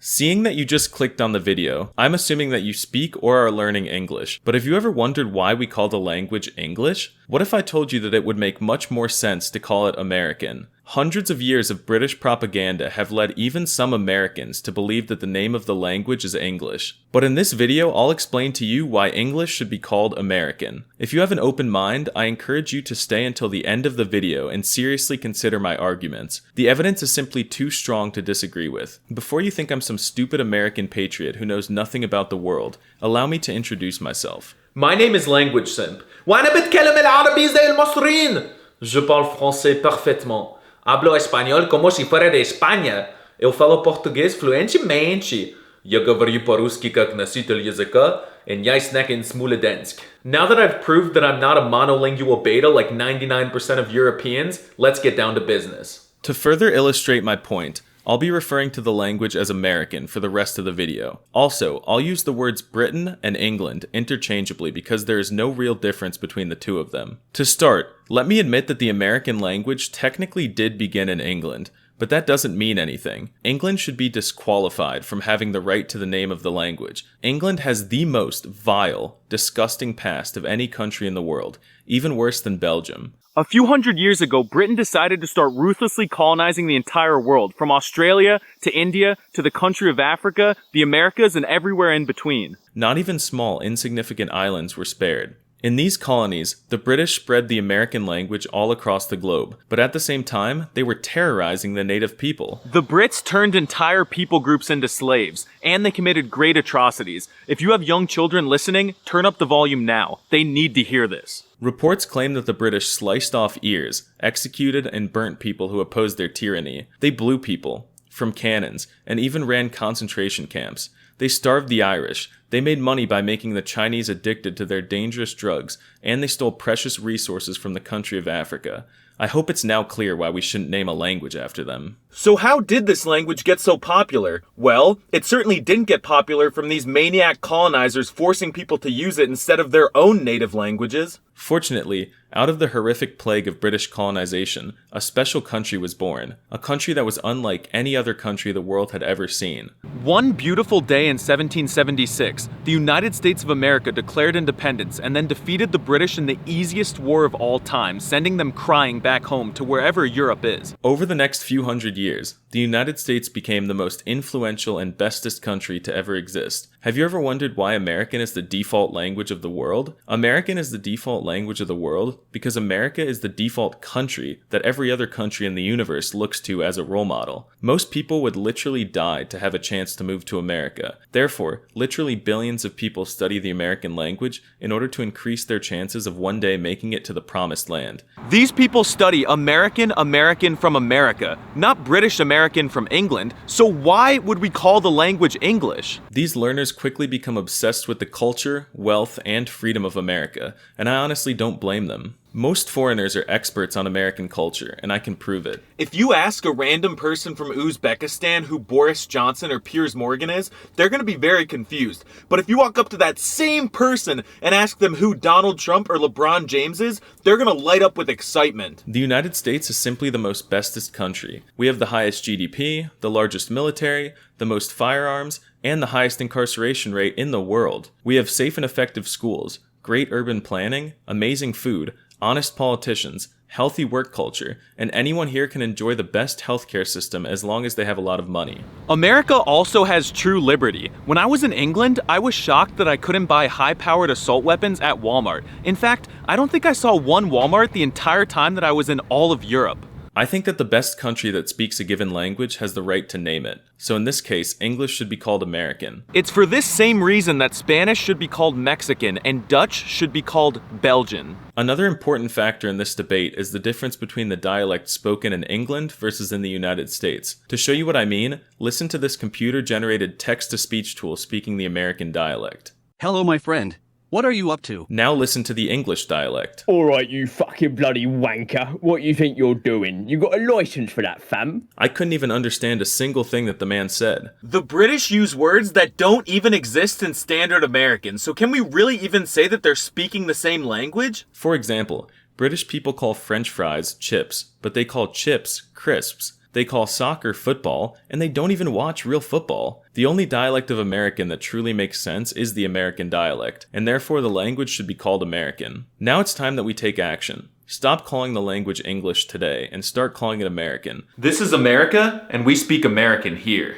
Seeing that you just clicked on the video, I'm assuming that you speak or are learning English. But have you ever wondered why we call the language English? What if I told you that it would make much more sense to call it American? Hundreds of years of British propaganda have led even some Americans to believe that the name of the language is English. But in this video, I'll explain to you why English should be called American. If you have an open mind, I encourage you to stay until the end of the video and seriously consider my arguments. The evidence is simply too strong to disagree with. Before you think I'm some stupid American patriot who knows nothing about the world, allow me to introduce myself. My name is languasimp. وأنا بتكلم العربي زي المصريين. Je parle français parfaitement. Hablo espanhol como si fuera de España. Eu falo português fluentemente. Я говорю по-русски как носитель языка, and я snacken Smolensk. Now that I've proved that I'm not a monolingual beta like 99% of Europeans, let's get down to business. To further illustrate my point, I'll be referring to the language as American for the rest of the video. Also, I'll use the words Britain and England interchangeably because there is no real difference between the two of them. To start, let me admit that the American language technically did begin in England, but that doesn't mean anything. England should be disqualified from having the right to the name of the language. England has the most vile, disgusting past of any country in the world, even worse than Belgium. A few hundred years ago, Britain decided to start ruthlessly colonizing the entire world, from Australia to India to the country of Africa, the Americas, and everywhere in between. Not even small, insignificant islands were spared. In these colonies, the British spread the American language all across the globe, but at the same time, they were terrorizing the native people. The Brits turned entire people groups into slaves, and they committed great atrocities. If you have young children listening, turn up the volume now. They need to hear this. Reports claim that the British sliced off ears, executed and burnt people who opposed their tyranny. They blew people from cannons, and even ran concentration camps. They starved the Irish. They made money by making the Chinese addicted to their dangerous drugs, and they stole precious resources from the country of Africa. I hope it's now clear why we shouldn't name a language after them. So how did this language get so popular? Well, it certainly didn't get popular from these maniac colonizers forcing people to use it instead of their own native languages. Fortunately, out of the horrific plague of British colonization, a special country was born. A country that was unlike any other country the world had ever seen. One beautiful day in 1776, the United States of America declared independence and then defeated the British in the easiest war of all time, sending them crying back home to wherever Europe is. Over the next few hundred years, the United States became the most influential and bestest country to ever exist. Have you ever wondered why American is the default language of the world? American is the default language of the world because America is the default country that every other country in the universe looks to as a role model. Most people would literally die to have a chance to move to America. Therefore, literally billions of people study the American language in order to increase their chances of one day making it to the promised land. These people study American from America, not British American from England, so why would we call the language English? These learners quickly become obsessed with the culture, wealth, and freedom of America, and I honestly don't blame them. Most foreigners are experts on American culture, and I can prove it. If you ask a random person from Uzbekistan who Boris Johnson or Piers Morgan is, they're going to be very confused. But if you walk up to that same person and ask them who Donald Trump or LeBron James is, they're going to light up with excitement. The United States is simply the most bestest country. We have the highest GDP, the largest military, the most firearms, and the highest incarceration rate in the world. We have safe and effective schools, great urban planning, amazing food, honest politicians, healthy work culture, and anyone here can enjoy the best healthcare system as long as they have a lot of money. America also has true liberty. When I was in England, I was shocked that I couldn't buy high-powered assault weapons at Walmart. In fact, I don't think I saw one Walmart the entire time that I was in all of Europe. I think that the best country that speaks a given language has the right to name it. So in this case, English should be called American. It's for this same reason that Spanish should be called Mexican and Dutch should be called Belgian. Another important factor in this debate is the difference between the dialect spoken in England versus in the United States. To show you what I mean, listen to this computer-generated text-to-speech tool speaking the American dialect. Hello, my friend. What are you up to? Now listen to the English dialect. Alright, you fucking bloody wanker. What you think you're doing? You got a license for that, fam? I couldn't even understand a single thing that the man said. The British use words that don't even exist in standard American, so can we really even say that they're speaking the same language? For example, British people call French fries chips, but they call chips crisps. They call soccer football, and they don't even watch real football. The only dialect of American that truly makes sense is the American dialect, and therefore the language should be called American. Now it's time that we take action. Stop calling the language English today and start calling it American. This is America, and we speak American here.